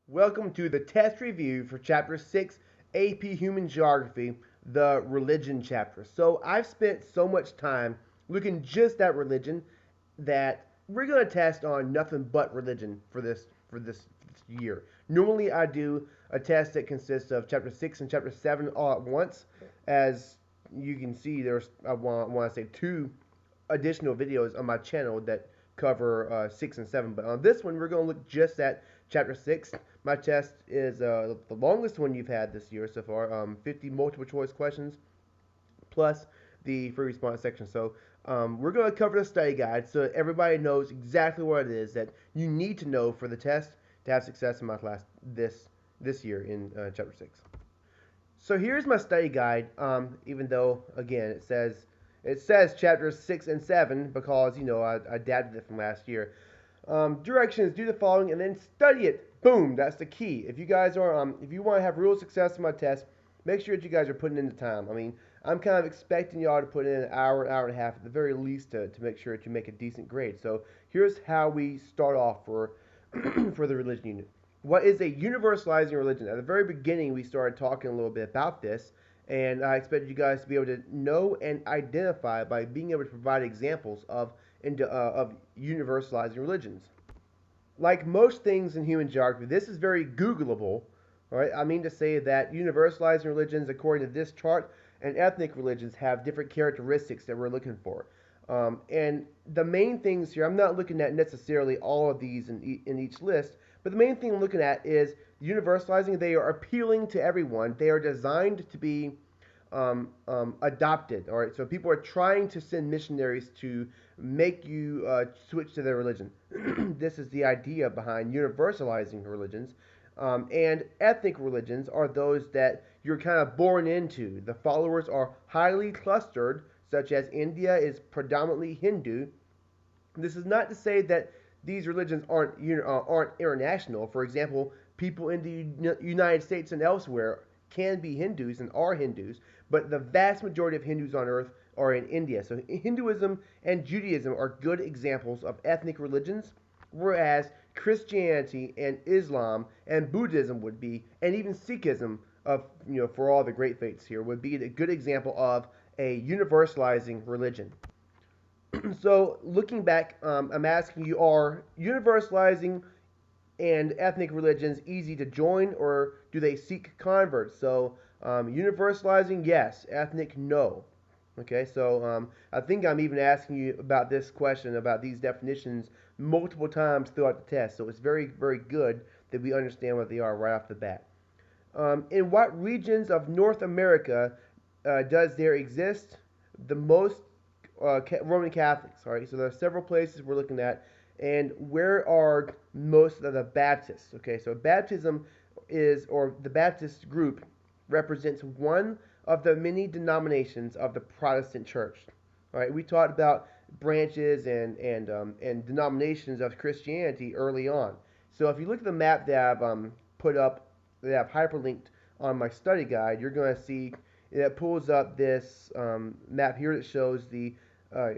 Welcome to the test review for Chapter 6, AP Human Geography, the Religion chapter. So I've spent so much time looking just at religion that we're going to test on nothing but religion for this year. Normally I do a test that consists of Chapter 6 and Chapter 7 all at once. As you can see, there's I want to say two additional videos on my channel that cover 6 and 7. But on this one, we're going to look just at Chapter 6. My test is the longest one you've had this year so far, 50 multiple choice questions plus the free response section. So we're going to cover the study guide so everybody knows exactly what it is that you need to know for the test to have success in my class this year in Chapter 6. So here's my study guide, even though, again, it says chapters 6 and 7 because, I adapted it from last year. Directions: do the following and then study it. Boom, that's the key. If you guys are, if you want to have real success in my test, make sure that you guys are putting in the time. I mean, I'm kind of expecting y'all to put in an hour and a half at the very least to make sure that you make a decent grade. So here's how we start off for, for the religion unit. What is a universalizing religion? At the very beginning, we started talking a little bit about this, and I expected you guys to be able to know and identify by being able to provide examples of universalizing religions. Like most things in human geography, this is very Googleable. All right, I mean to say that universalizing religions, according to this chart, and ethnic religions have different characteristics that we're looking for. And the main things here, I'm not looking at necessarily all of these in each list, but the main thing I'm looking at is universalizing. They are appealing to everyone. They are designed to be adopted. All right, so people are trying to send missionaries to make you switch to their religion. This is the idea behind universalizing religions. And ethnic religions are those that you're kind of born into. The followers are highly clustered, such as India is predominantly Hindu. This is not to say that these religions aren't international. For example, people in the United States and elsewhere can be Hindus and are Hindus, but the vast majority of Hindus on earth are in India. So Hinduism and Judaism are good examples of ethnic religions, whereas Christianity and Islam and Buddhism would be, and even Sikhism, of for all the great faiths here, would be a good example of a universalizing religion. So looking back, I'm asking you: are universalizing and ethnic religions easy to join, or do they seek converts? So universalizing, yes. Ethnic, no. Okay, so I think I'm even asking you about this question, about these definitions, multiple times throughout the test. So it's very, very good that we understand what they are right off the bat. In what regions of North America does there exist the most Roman Catholics? All right, so there are several places we're looking at. And where are most of the Baptists? Okay, so baptism or the Baptist group represents one of the many denominations of the Protestant church. All right, we talked about branches and denominations of Christianity early on. So if you look at the map that I've put up, that I've hyperlinked on my study guide, you're going to see that pulls up this map here that shows the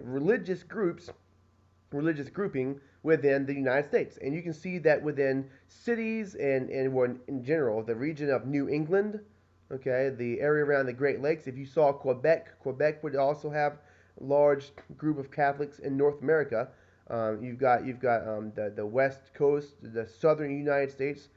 religious grouping within the United States. And you can see that within cities and in general, the region of New England, okay, the area around the Great Lakes. If you saw Quebec would also have a large group of Catholics in North America. You've got the West Coast, the southern United States,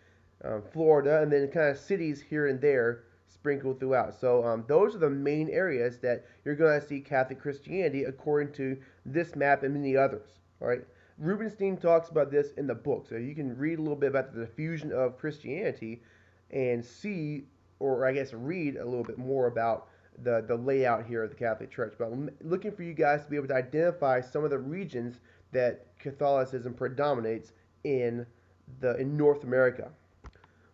Florida, and then kind of cities here and there sprinkled throughout. So those are the main areas that you're going to see Catholic Christianity according to this map and many others. All right. Rubenstein talks about this in the book, so you can read a little bit about the diffusion of Christianity and see, or I guess read a little bit more about the layout here of the Catholic Church. But I'm looking for you guys to be able to identify some of the regions that Catholicism predominates in North America.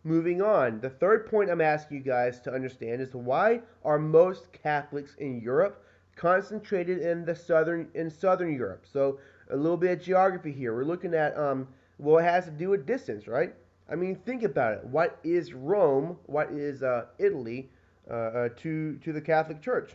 Moving on, the third point I'm asking you guys to understand is: why are most Catholics in Europe concentrated in southern Europe? So a little bit of geography here. We're looking at well, it has to do with distance, right? I mean, think about it. What is Rome? What is Italy to the Catholic Church?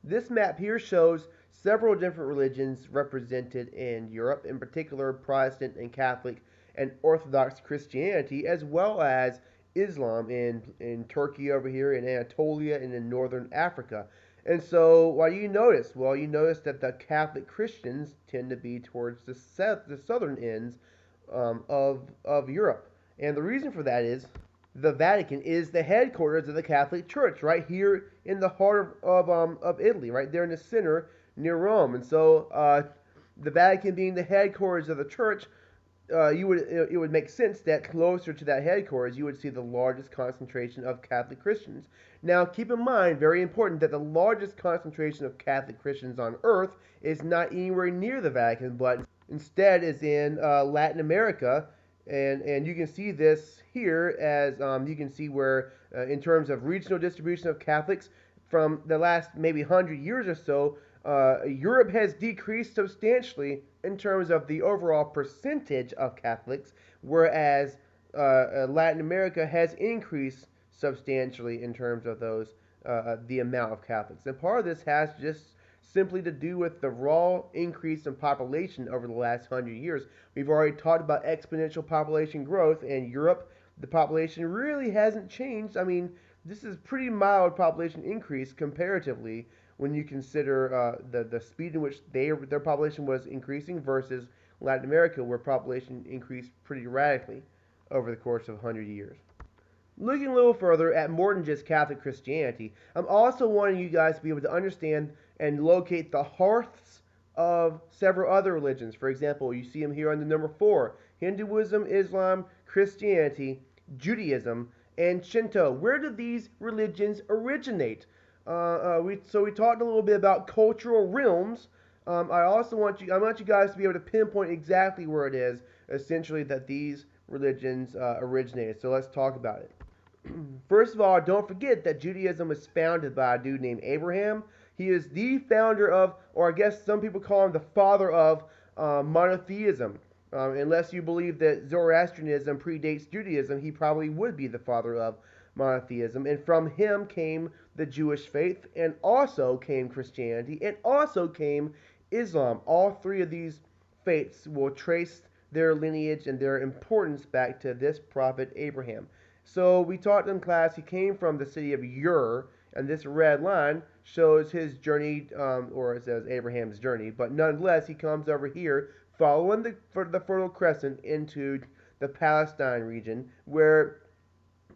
This map here shows several different religions represented in Europe, in particular Protestant and Catholic and Orthodox Christianity, as well as Islam in Turkey over here, in Anatolia, and in northern Africa. And so, what do you notice? Well, you notice that the Catholic Christians tend to be towards the southern ends of Europe. And the reason for that is the Vatican is the headquarters of the Catholic Church, right here in the heart of Italy, right there in the center near Rome. And so, the Vatican being the headquarters of the church, it would make sense that closer to that headquarters you would see the largest concentration of Catholic Christians. Now, keep in mind, very important, that the largest concentration of Catholic Christians on earth is not anywhere near the Vatican, but instead is in Latin America. And you can see this here as you can see where, in terms of regional distribution of Catholics, from the last maybe 100 years or so, Europe has decreased substantially in terms of the overall percentage of Catholics, whereas Latin America has increased substantially in terms of the amount of Catholics. And part of this has just simply to do with the raw increase in population over the last 100 years. We've already talked about exponential population growth, and Europe, the population really hasn't changed. I mean, this is pretty mild population increase comparatively when you consider the speed in which their population was increasing versus Latin America, where population increased pretty radically over the course of 100 years. Looking a little further at more than just Catholic Christianity, I'm also wanting you guys to be able to understand and locate the hearths of several other religions. For example, you see them here on the number 4: Hinduism, Islam, Christianity, Judaism, and Shinto. Where do these religions originate? We talked a little bit about cultural realms. I want you guys to be able to pinpoint exactly where it is, essentially, that these religions originated. So let's talk about it. First of all, don't forget that Judaism was founded by a dude named Abraham. He is the founder of, or I guess some people call him the father of, monotheism. Unless you believe that Zoroastrianism predates Judaism, he probably would be the father of monotheism. And from him came the Jewish faith, and also came Christianity, and also came Islam. All three of these faiths will trace their lineage and their importance back to this prophet Abraham. So we taught in class he came from the city of Ur, and this red line shows his journey, or it says Abraham's journey, but nonetheless he comes over here following the Fertile Crescent into the Palestine region, where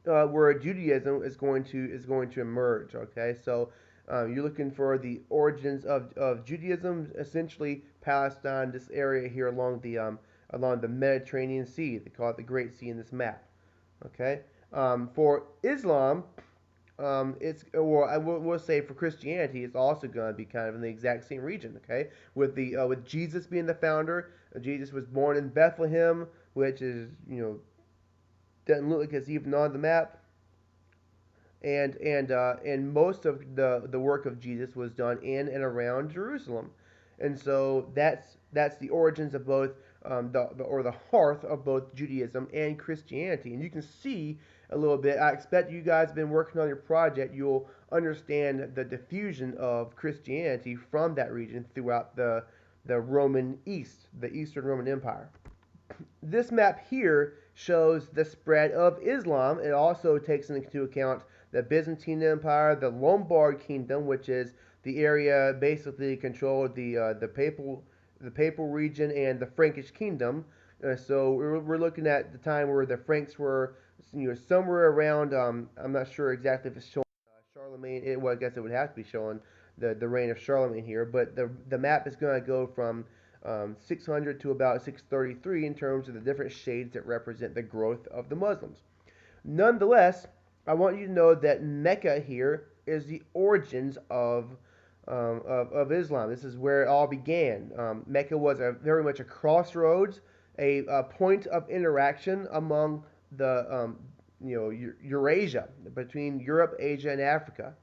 Judaism is going to emerge. Okay, so you're looking for the origins of Judaism, essentially Palestine, this area here along the Mediterranean Sea. They call it the Great Sea in this map. Okay, for Islam, we'll say for Christianity, it's also going to be kind of in the exact same region. Okay, with Jesus being the founder. Jesus was born in Bethlehem, which is, doesn't look like it's even on the map. And most of the work of Jesus was done in and around Jerusalem, and so that's the origins of both, the hearth of both Judaism and Christianity. And you can see a little bit. I expect you guys have been working on your project. You'll understand the diffusion of Christianity from that region throughout the Roman East, the Eastern Roman Empire. This map here shows the spread of Islam. It also takes into account the Byzantine Empire, the Lombard Kingdom, which is the area basically controlled the papal region, and the Frankish Kingdom. So we're looking at the time where the Franks were, somewhere around. I'm not sure exactly if it's showing Charlemagne. Well, I guess it would have to be showing the reign of Charlemagne here. But the map is going to go from 600 to about 633 in terms of the different shades that represent the growth of the Muslims. Nonetheless, I want you to know that Mecca here is the origins of Islam. This is where it all began. Mecca was very much a crossroads, a point of interaction among the Eurasia, between Europe, Asia, and Africa.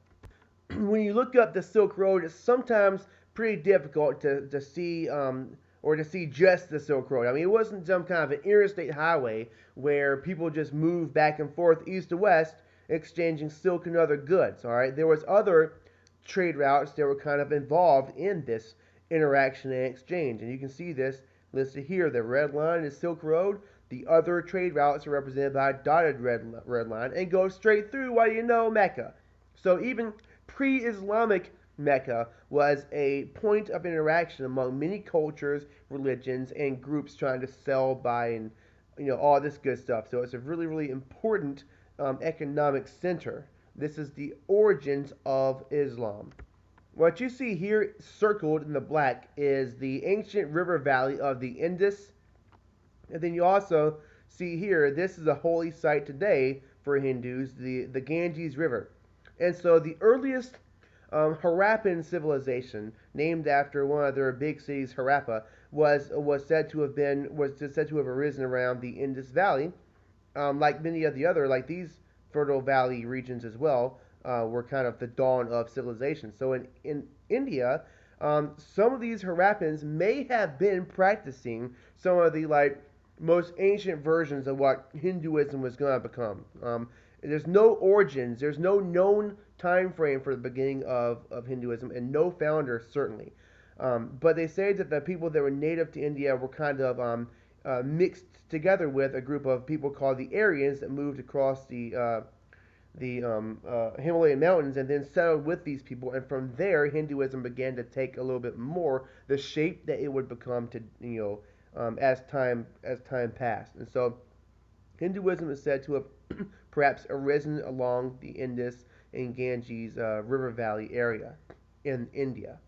When you look up the Silk Road, it's sometimes pretty difficult to see, or to see just the Silk Road. I mean, it wasn't some kind of an interstate highway where people just moved back and forth east to west, exchanging silk and other goods. All right, there was other trade routes that were kind of involved in this interaction and exchange, and you can see this listed here. The red line is Silk Road. The other trade routes are represented by a dotted red line and go straight through, what do you know, Mecca. So even pre-Islamic Mecca was a point of interaction among many cultures, religions, and groups trying to sell, buy, and all this good stuff. So it's a really, really important economic center. This is the origins of Islam. What you see here circled in the black is the ancient river valley of the Indus. And then you also see here, this is a holy site today for Hindus, the Ganges River. And so the earliest Harappan civilization, named after one of their big cities, Harappa, was said to have arisen around the Indus Valley, like many of the other, like these fertile valley regions as well, were kind of the dawn of civilization. So in India, some of these Harappans may have been practicing some of the most ancient versions of what Hinduism was going to become. There's no origins, there's no known time frame for the beginning of Hinduism, and no founder certainly. But they say that the people that were native to India were kind of mixed together with a group of people called the Aryans that moved across the Himalayan mountains and then settled with these people, and from there Hinduism began to take a little bit more the shape that it would become to as time passed. And so Hinduism is said to have perhaps arisen along the Indus and Ganges river valley area in India.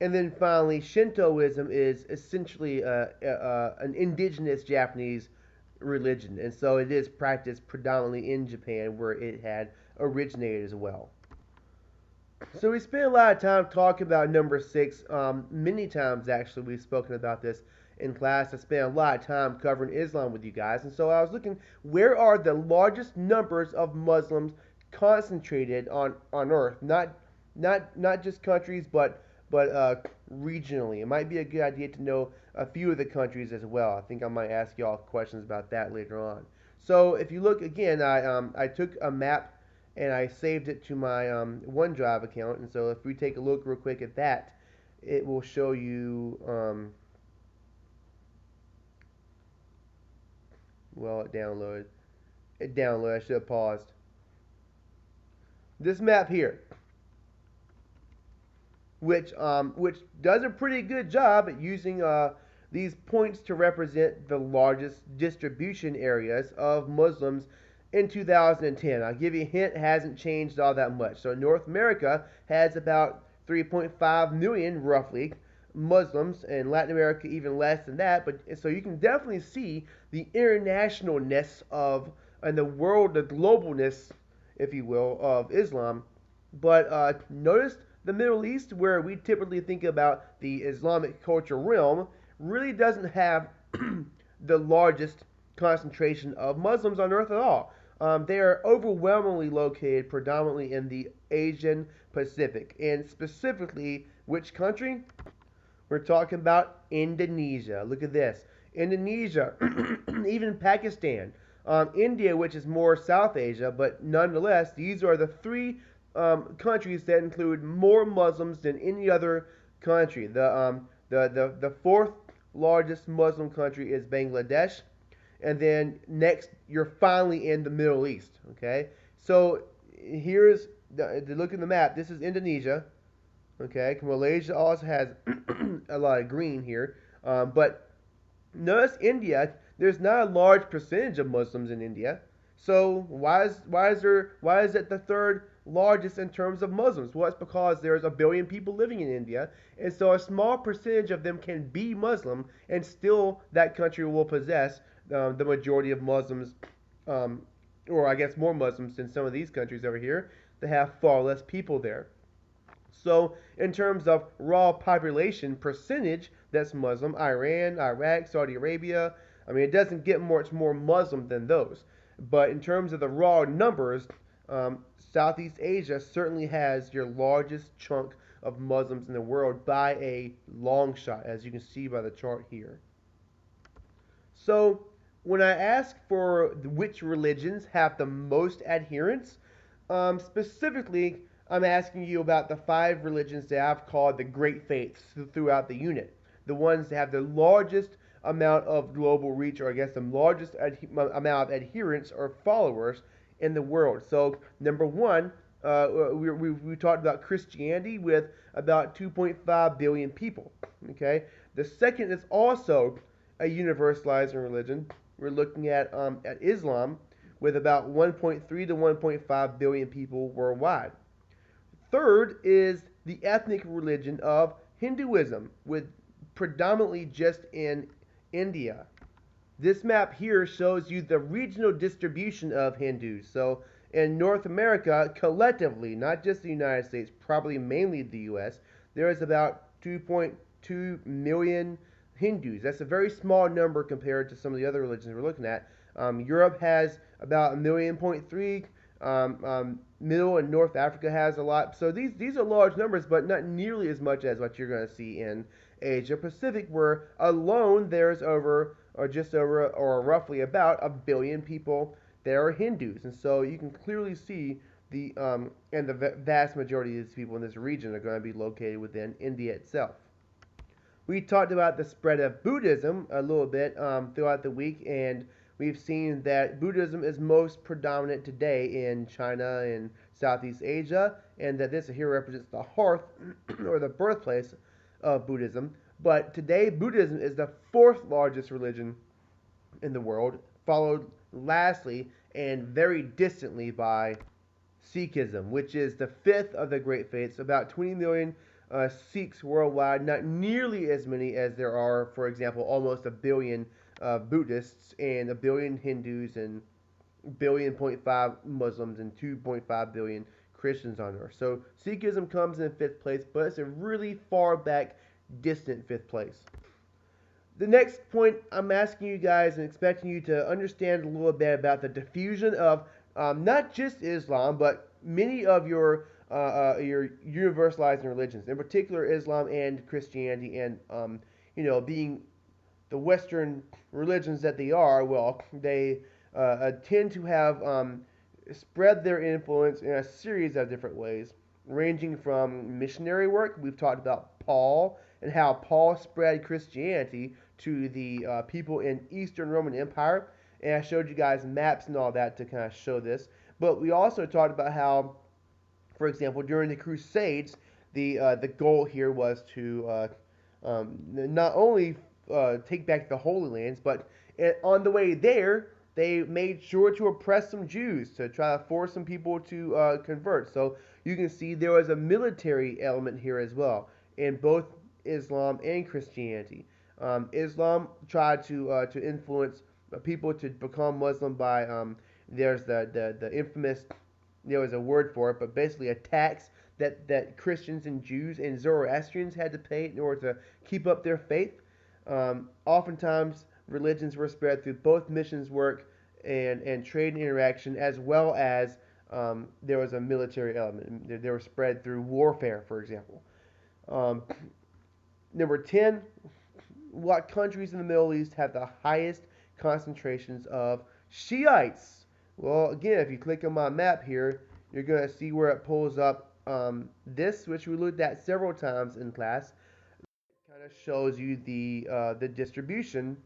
And then finally, Shintoism is essentially an indigenous Japanese religion, and so it is practiced predominantly in Japan, where it had originated as well. So we spent a lot of time talking about number six. Many times, actually, we've spoken about this in class. I spent a lot of time covering Islam with you guys, and so I was looking, where are the largest numbers of Muslims concentrated on Earth? Not just countries, but regionally. It might be a good idea to know a few of the countries as well. I think I might ask y'all questions about that later on. So if you look again, I took a map and I saved it to my OneDrive account. And so if we take a look real quick at that, it will show you. Well, it downloaded. It downloaded. I should have paused. This map here, which does a pretty good job at using these points to represent the largest distribution areas of Muslims in 2010. I'll give you a hint, it hasn't changed all that much. So North America has about 3.5 million, roughly, Muslims, and Latin America even less than that. But so you can definitely see the internationalness of, and the globalness, if you will, of Islam. But notice the Middle East, where we typically think about the Islamic culture realm, really doesn't have the largest concentration of Muslims on earth at all. They are overwhelmingly located predominantly in the Asian Pacific. And specifically, which country? We're talking about Indonesia. Look at this. Indonesia, even Pakistan, India, which is more South Asia, but nonetheless, these are the three countries that include more Muslims than any other country. The fourth largest Muslim country is Bangladesh, and then next you're finally in the Middle East. Okay, so here's the look at the map. This is Indonesia. Okay, Malaysia also has a lot of green here, but notice India. There's not a large percentage of Muslims in India. So why is it the third largest in terms of Muslims? Well, it's because there's 1 billion people living in India, and so a small percentage of them can be Muslim, and still that country will possess the majority of Muslims, or I guess more Muslims than some of these countries over here that have far less people there. So in terms of raw population percentage, that's Muslim. Iran, Iraq, Saudi Arabia. I mean, it doesn't get much more Muslim than those. But in terms of the raw numbers, Southeast Asia certainly has your largest chunk of Muslims in the world by a long shot, as you can see by the chart here. So when I ask for which religions have the most adherents, specifically, I'm asking you about the 5 religions that I've called the Great Faiths throughout the unit. The ones that have the largest amount of global reach, or I guess the largest amount of adherents or followers in the world. So, number one, we talked about Christianity with about 2.5 billion people. Okay, the second is also a universalizing religion. We're looking at Islam with about 1.3 to 1.5 billion people worldwide. Third is the ethnic religion of Hinduism, with predominantly just in India. This map here shows you the regional distribution of Hindus. So in North America, collectively, not just the United States, probably mainly the US, there is about 2.2 million Hindus. That's a very small number compared to some of the other religions we're looking at. Europe has about 1.3 million. Middle and North Africa has a lot. So these are large numbers, but not nearly as much as what you're going to see in Asia Pacific, where alone there's over, or just over, or roughly about a billion people that are Hindus. And so you can clearly see and the vast majority of these people in this region are going to be located within India itself. We talked about the spread of Buddhism a little bit throughout the week, and we've seen that Buddhism is most predominant today in China and Southeast Asia, and that this here represents the hearth or the birthplace of Buddhism. But today, Buddhism is the fourth largest religion in the world, followed lastly and very distantly by Sikhism, which is the fifth of the great faiths. About 20 million Sikhs worldwide, not nearly as many as there are, for example, almost a billion Buddhists and a billion Hindus and point 5 Muslims and 2.5 billion Christians on earth. So Sikhism comes in fifth place, but it's a really far back, distant fifth place. The next point I'm asking you guys and expecting you to understand a little bit about the diffusion of not just Islam, but many of your universalizing religions, in particular Islam and Christianity, and being the Western religions that they are, well, they tend to have spread their influence in a series of different ways, ranging from missionary work. We've talked about Paul and how Paul spread Christianity to the people in Eastern Roman Empire, and I showed you guys maps and all that to kind of show this. But we also talked about how, for example, during the Crusades, the goal here was to not only take back the Holy Lands, but on the way there, they made sure to oppress some Jews to try to force some people to convert. So you can see there was a military element here as well in both Islam and Christianity. Islam tried to influence people to become Muslim by there's the infamous, there was a word for it, but basically a tax that Christians and Jews and Zoroastrians had to pay in order to keep up their faith. Oftentimes, religions were spread through both missions work and trade and interaction, as well as there was a military element. They were spread through warfare, for example. Number 10, what countries in the Middle East have the highest concentrations of Shiites? Well, again, if you click on my map here, you're going to see where it pulls up this, which we looked at several times in class. It kind of shows you the distribution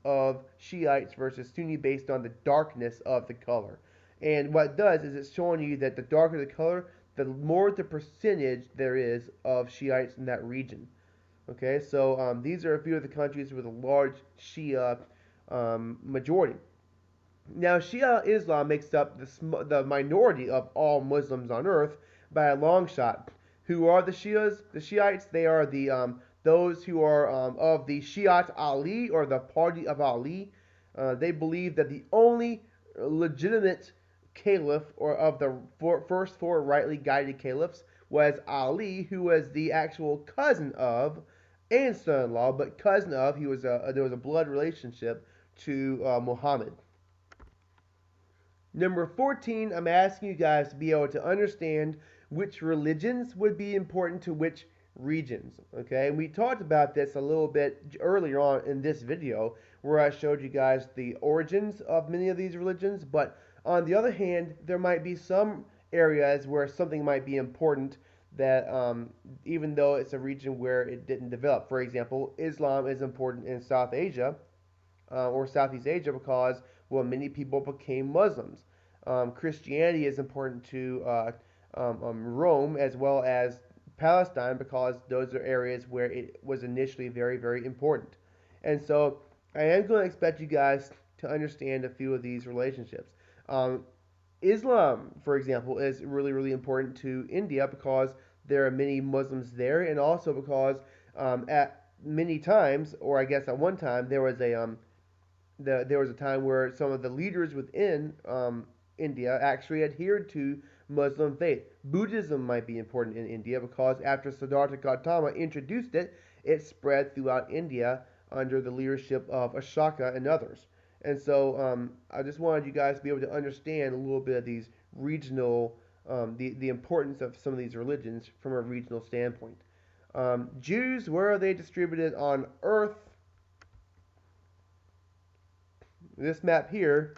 of Shiites versus Sunni based on the darkness of the color. And what it does is it's showing you that the darker the color, the more the percentage there is of Shiites in that region. Okay, so these are a few of the countries with a large Shia majority. Now, Shia Islam makes up the minority of all Muslims on earth by a long shot. Who are the Shias? The Shiites, they are the those who are of the Shiite Ali, or the party of Ali. They believe that the only legitimate caliph, or of the first four rightly guided caliphs, was Ali, who was the actual cousin of, and son-in-law, but cousin of, there was a blood relationship to Muhammad. Number 14, I'm asking you guys to be able to understand which religions would be important to which regions. Okay, and we talked about this a little bit earlier on in this video, where I showed you guys the origins of many of these religions, but on the other hand, there might be some areas where something might be important that even though it's a region where it didn't develop. For example, Islam is important in South Asia or Southeast Asia because, well, many people became Muslims. Christianity is important to Rome as well as Palestine because those are areas where it was initially very, very important. And so I am going to expect you guys to understand a few of these relationships. Um, Islam, for example, is really, really important to India because there are many Muslims there, and also because at many times, or I guess at one time, there was a time where some of the leaders within India actually adhered to Muslim faith. Buddhism might be important in India because after Siddhartha Gautama introduced it, it spread throughout India under the leadership of Ashoka and others. And so I just wanted you guys to be able to understand a little bit of these regional, the importance of some of these religions from a regional standpoint. Jews, where are they distributed on earth? This map here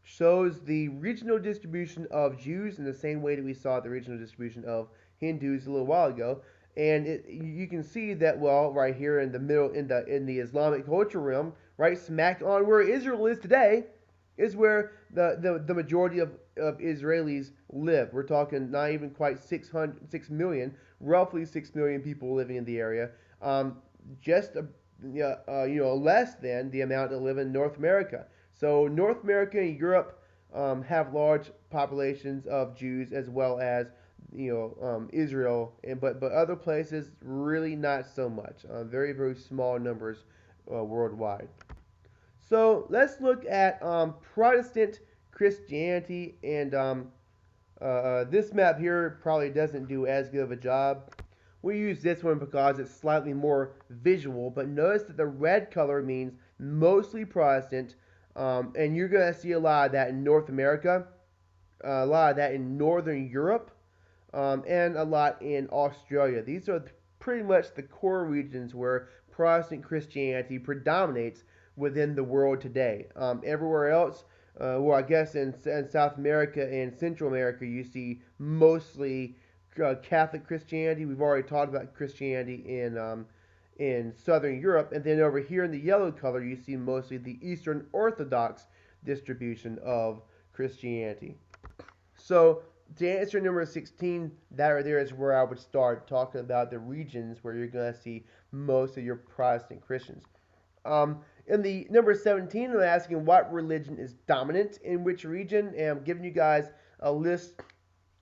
shows the regional distribution of Jews in the same way that we saw the regional distribution of Hindus a little while ago. And you can see that, well, right here in the middle, in the Islamic culture realm, right smack on where Israel is today, is where the majority of Israelis live. We're talking not even quite 6 million, roughly 6 million people living in the area. Just less than the amount that live in North America. So North America and Europe have large populations of Jews as well as Israel, but other places really not so much. Very, very small numbers worldwide. So let's look at Protestant Christianity, and this map here probably doesn't do as good of a job. We use this one because it's slightly more visual, but notice that the red color means mostly Protestant, and you're going to see a lot of that in North America, a lot of that in Northern Europe, and a lot in Australia. These are pretty much the core regions where Protestant Christianity predominates within the world today. Everywhere else, well, I guess in South America and Central America, you see mostly Catholic Christianity. We've already talked about Christianity in Southern Europe, and then over here in the yellow color, you see mostly the Eastern Orthodox distribution of Christianity. So to answer number 16, that right there is where I would start talking about the regions where you're going to see most of your Protestant Christians. In the number 17, I'm asking what religion is dominant in which region, and I'm giving you guys a list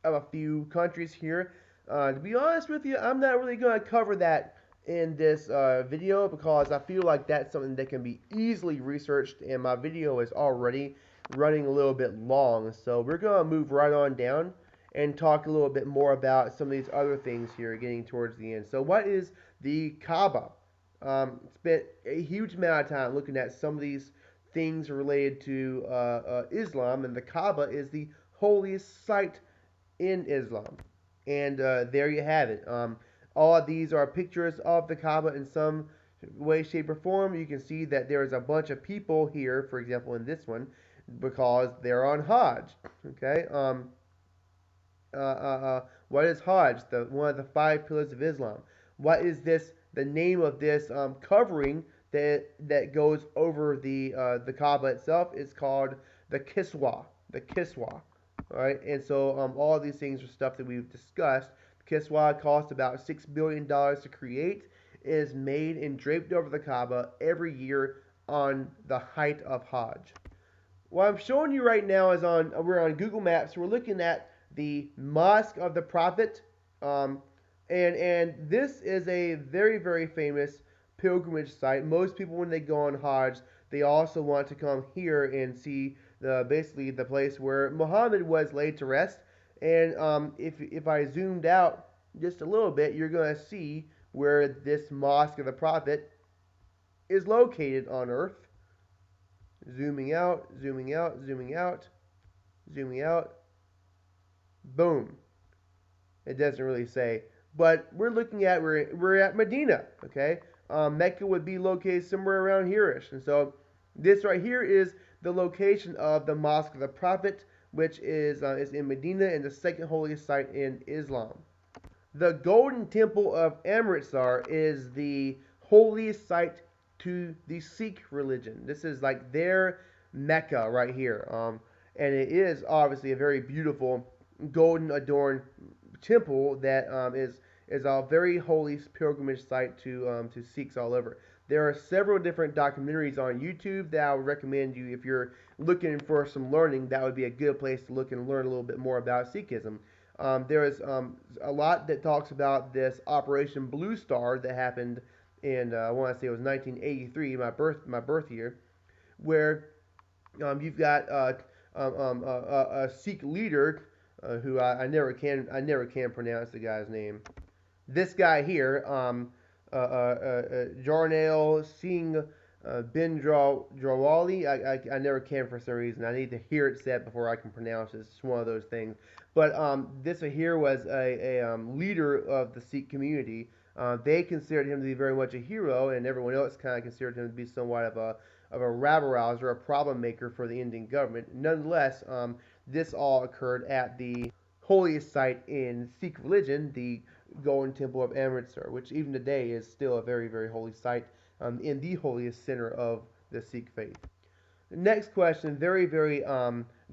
of a few countries here. To be honest with you, I'm not really going to cover that in this video because I feel like that's something that can be easily researched, and my video is already running a little bit long. So we're going to move right on down and talk a little bit more about some of these other things here getting towards the end. So what is the Kaaba? Spent a huge amount of time looking at some of these things related to Islam, and the Kaaba is the holiest site in Islam. And there you have it. All of these are pictures of the Kaaba in some way, shape, or form. You can see that there's a bunch of people here, for example, in this one, because they're on Hajj. Okay. What is Hajj? One of the 5 pillars of Islam. What is this? The name of this covering that goes over the Kaaba itself is called the Kiswa. The Kiswa. All right, and so all of these things are stuff that we've discussed. Kiswa cost about $6 billion to create. It is made and draped over the Kaaba every year on the height of Hajj. What I'm showing you right now is we're on Google Maps. We're looking at the Mosque of the Prophet, and this is a very, very famous pilgrimage site. Most people, when they go on Hajj, they also want to come here and see basically the place where Muhammad was laid to rest. And if I zoomed out just a little bit, you're going to see where this Mosque of the Prophet is located on Earth. Zooming out, zooming out, zooming out, zooming out. Boom. It doesn't really say, but we're at Medina. Okay, Mecca would be located somewhere around here-ish, and so this right here is the location of the Mosque of the Prophet, which is in Medina and the second holiest site in Islam. The Golden Temple of Amritsar is the holiest site to the Sikh religion. This is like their Mecca right here. And it is obviously a very beautiful, golden adorned temple that is a very holy pilgrimage site to Sikhs all over. There are several different documentaries on YouTube that I would recommend you if you're looking for some learning. That would be a good place to look and learn a little bit more about Sikhism. There is a lot that talks about this Operation Blue Star that happened in I want to say it was 1983, my birth year, where you've got a Sikh leader who I never can pronounce the guy's name. This guy here, Jarnail Singh Bindrawali. I never can for some reason. I need to hear it said before I can pronounce it. It's one of those things. But this here was a leader of the Sikh community. They considered him to be very much a hero, and everyone else kind of considered him to be somewhat of a rabble rouser, a problem maker for the Indian government. Nonetheless, this all occurred at the holiest site in Sikh religion, the Golden Temple of Amritsar, which even today is still a very, very holy site in the holiest center of the Sikh faith. The next question, very, very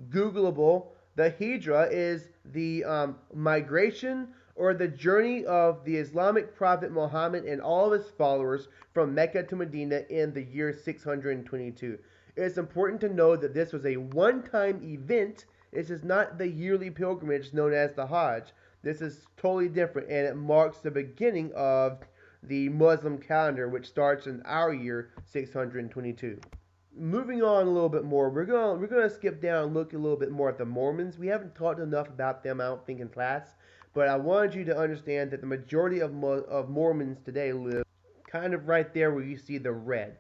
Googleable. The Hijra is the migration or the journey of the Islamic prophet Muhammad and all of his followers from Mecca to Medina in the year 622. It's important to know that this was a one time event. This is not the yearly pilgrimage known as the Hajj. This is totally different, and it marks the beginning of the Muslim calendar, which starts in our year 622. Moving on a little bit more, we're gonna skip down and look a little bit more at the Mormons. We haven't talked enough about them, I don't think, in class, but I wanted you to understand that the majority of Mormons today live kind of right there where you see the red.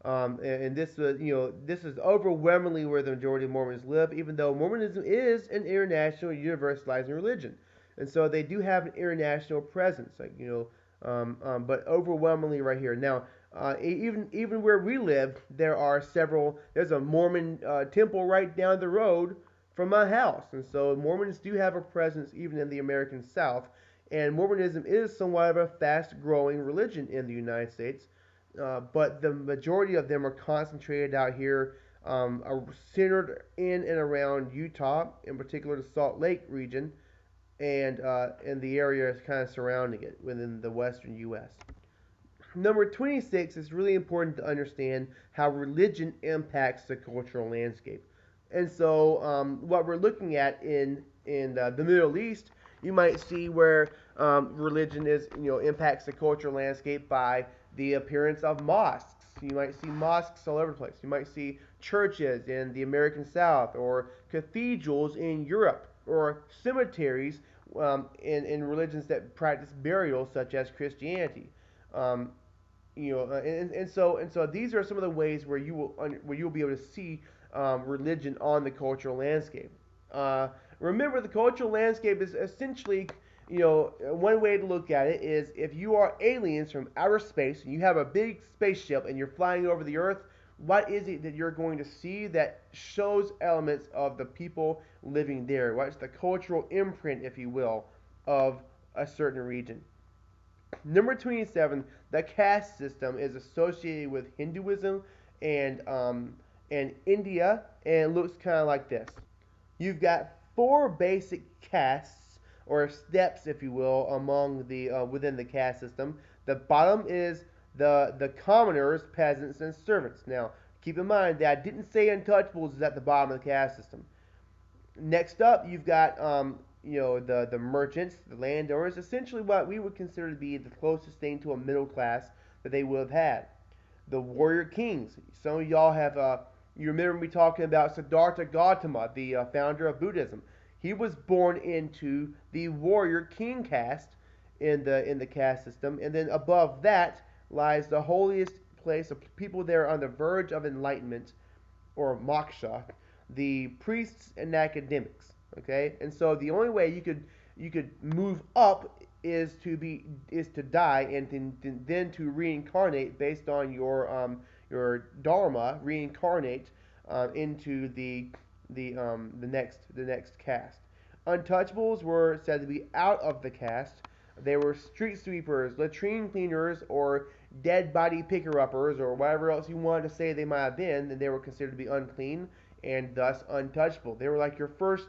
And this was, this is overwhelmingly where the majority of Mormons live, even though Mormonism is an international universalizing religion, and so they do have an international presence, but overwhelmingly right here. Now, even where we live, there are several. There's a Mormon temple right down the road from my house, and so Mormons do have a presence even in the American South. And Mormonism is somewhat of a fast-growing religion in the United States, but the majority of them are concentrated out here, are centered in and around Utah, in particular the Salt Lake region, and in the area kind of surrounding it within the western U.S. Number 26 is really important to understand how religion impacts the cultural landscape. And so, what we're looking at in the Middle East, you might see where religion is, impacts the cultural landscape by the appearance of mosques. You might see mosques all over the place. You might see churches in the American South, or cathedrals in Europe, or cemeteries in religions that practice burial, such as Christianity. Um, and so these are some of the ways where you'll be able to see religion on the cultural landscape. Remember, the cultural landscape is essentially, one way to look at it is if you are aliens from outer space and you have a big spaceship and you're flying over the Earth, what is it that you're going to see that shows elements of the people living there? What's the cultural imprint, if you will, of a certain region? Number 27, the caste system is associated with Hinduism and India, and it looks kind of like this. You've got four basic castes or steps, if you will, among the within the caste system. The bottom is the commoners, peasants, and servants. Now, keep in mind that I didn't say untouchables is at the bottom of the caste system. Next up, you've got the merchants, the landowners, essentially what we would consider to be the closest thing to a middle class that they would have had. The warrior kings. Some of y'all have you remember me talking about Siddhartha Gautama, the founder of Buddhism. He was born into the warrior king caste in the caste system, and then above that lies the holiest place of people there on the verge of enlightenment, or moksha, the priests and academics. Okay, and so the only way you could move up is to die and then to reincarnate based on your dharma, reincarnate into the next caste. Untouchables were said to be out of the caste. They were street sweepers, latrine cleaners, or dead body picker-uppers, or whatever else you wanted to say they might have been, and they were considered to be unclean and thus untouchable. They were like your first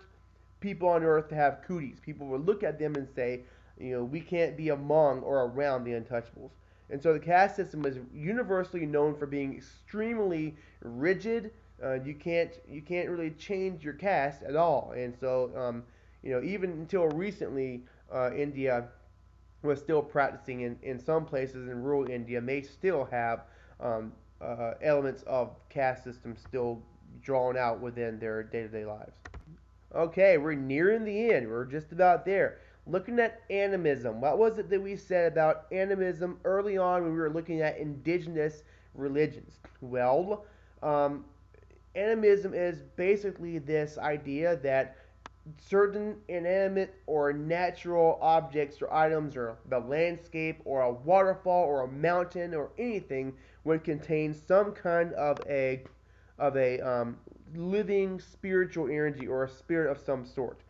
people on earth to have cooties. People would look at them and say, we can't be among or around the untouchables. And so the caste system is universally known for being extremely rigid. You can't really change your caste at all. And so even until recently, India was still practicing in some places in rural India may still have elements of caste system still drawn out within their day-to-day lives. Okay, we're nearing the end. We're just about there. Looking at animism. What was it that we said about animism early on when we were looking at indigenous religions? Well, animism is basically this idea that certain inanimate or natural objects or items or the landscape or a waterfall or a mountain or anything would contain some kind of a living spiritual energy or a spirit of some sort.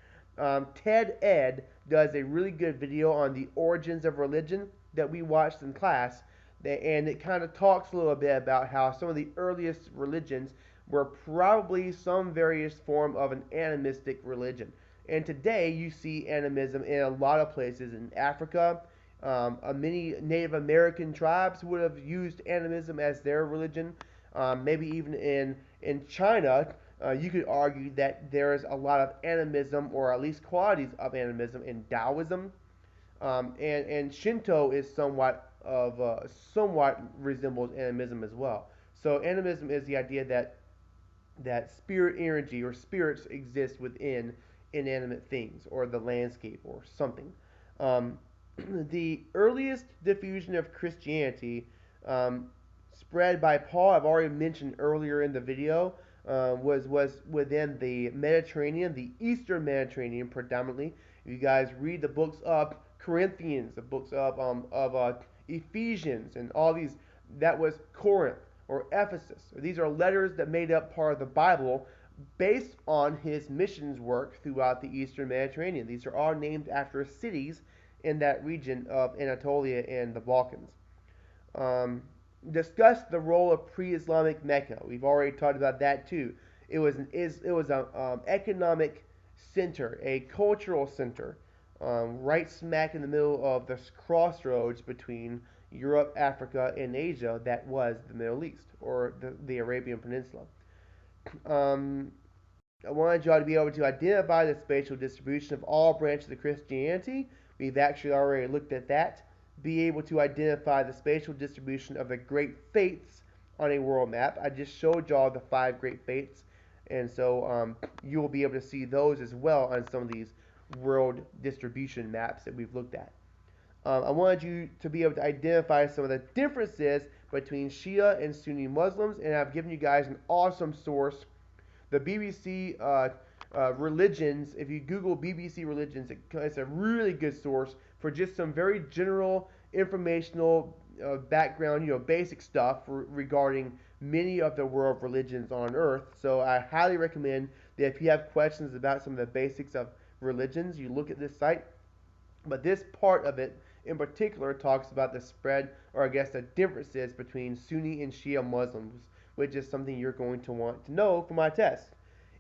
Ted Ed does a really good video on the origins of religion that we watched in class, and it kind of talks a little bit about how some of the earliest religions were probably some various form of an animistic religion. And today you see animism in a lot of places in Africa. Many Native American tribes would have used animism as their religion. Maybe even in China, you could argue that there is a lot of animism, or at least qualities of animism, in Taoism, and Shinto is somewhat resembles animism as well. So animism is the idea that spirit energy or spirits exist within inanimate things or the landscape or something. Um, the earliest diffusion of Christianity, spread by Paul, I've already mentioned earlier in the video, was within the Mediterranean, the Eastern Mediterranean predominantly. If you guys read the books of Corinthians, the books of Ephesians, and all these, that was Corinth or Ephesus. These are letters that made up part of the Bible based on his missions work throughout the Eastern Mediterranean. These are all named after cities in that region of Anatolia and the Balkans. Um, Discussed the role of pre-Islamic Mecca. We've already talked about that too. It was an economic center, a cultural center, right smack in the middle of the crossroads between Europe, Africa, and Asia. That was the Middle East or the Arabian Peninsula. Um, I wanted y'all to be able to identify the spatial distribution of all branches of Christianity. We've actually already looked at that. Be able to identify the spatial distribution of the great faiths on a world map. I just showed y'all the 5 great faiths, and so you will be able to see those as well on some of these world distribution maps that we've looked at. I wanted you to be able to identify some of the differences between Shia and Sunni Muslims, and I've given you guys an awesome source, the BBC Religions. If you Google BBC Religions, it's a really good source for just some very general informational background, basic stuff regarding many of the world religions on Earth. So I highly recommend that if you have questions about some of the basics of religions, you look at this site. But this part of it in particular talks about the spread, or I guess the differences between Sunni and Shia Muslims, which is something you're going to want to know for my test.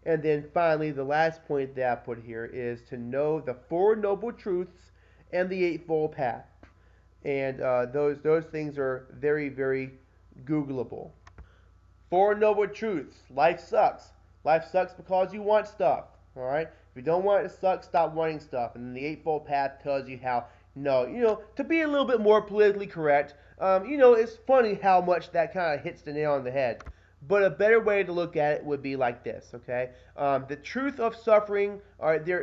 And then finally, the last point that I put here is to know the 4 Noble Truths and the Eightfold Path. And those things are very, very Googleable. 4 Noble Truths. Life sucks. Life sucks because you want stuff. All right? If you don't want it to suck, stop wanting stuff. And then the Eightfold Path tells you how, no, to be a little bit more politically correct, it's funny how much that kind of hits the nail on the head. But a better way to look at it would be like this, okay? The truth of suffering,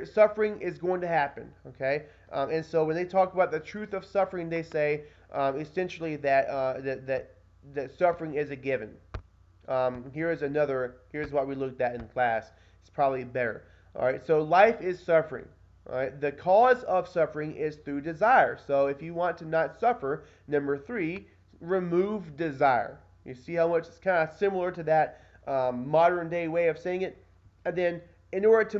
suffering is going to happen, okay? And so when they talk about the truth of suffering, they say essentially that suffering is a given. Here's what we looked at in class. It's probably better. All right, so life is suffering. All right, the cause of suffering is through desire. So if you want to not suffer, number 3, remove desire. You see how much it's kind of similar to that modern day way of saying it? And then in order to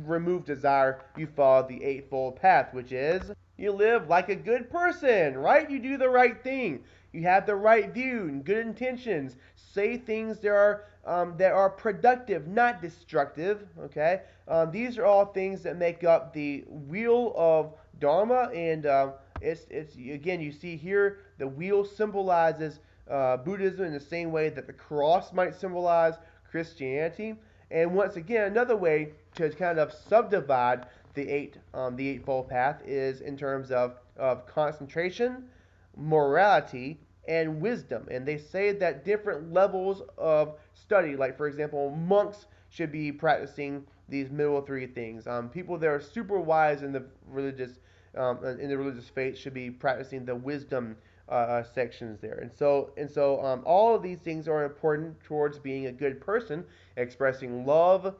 remove desire, you follow the Eightfold Path, which is, You live like a good person, right? You do the right thing. You have the right view and good intentions. Say things that are productive, not destructive. Okay, these are all things that make up the wheel of Dharma, and it's again you see here the wheel symbolizes Buddhism in the same way that the cross might symbolize Christianity. And once again, another way to kind of subdivide the eightfold path is in terms of concentration, morality, and wisdom. And they say that different levels of study, like for example, monks should be practicing these middle three things. People that are super wise in the religious faith should be practicing the wisdom sections there. And so all of these things are important towards being a good person, expressing love,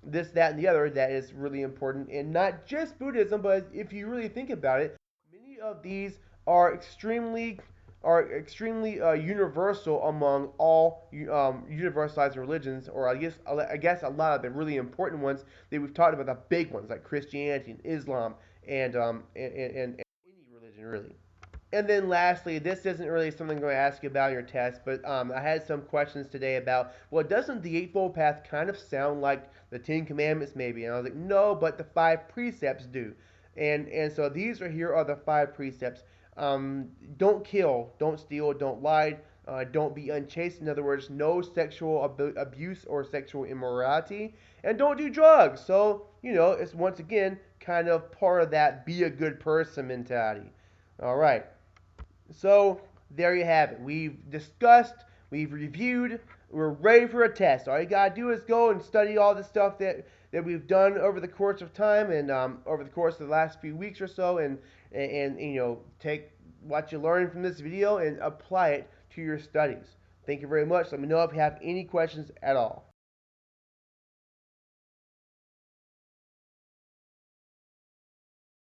this, that, and the other. That is really important, and not just Buddhism, but if you really think about it, many of these are extremely universal among all universalizing religions, or I guess a lot of the really important ones that we've talked about, the big ones like Christianity and Islam and any religion really. And then lastly, this isn't really something I'm going to ask you about in your test, but I had some questions today about, well, doesn't the Eightfold Path kind of sound like the Ten Commandments maybe? And I was like, no, but the five precepts do. And so these are here are the five precepts. Don't kill, don't steal, don't lie, don't be unchaste. In other words, no sexual abuse or sexual immorality, and don't do drugs. So, it's once again kind of part of that be a good person mentality. All right. So there you have it. We've discussed, we've reviewed, we're ready for a test. All you gotta do is go and study all the stuff that we've done over the course of time and over the course of the last few weeks or so, and take what you learned from this video and apply it to your studies. Thank you very much. Let me know if you have any questions at all.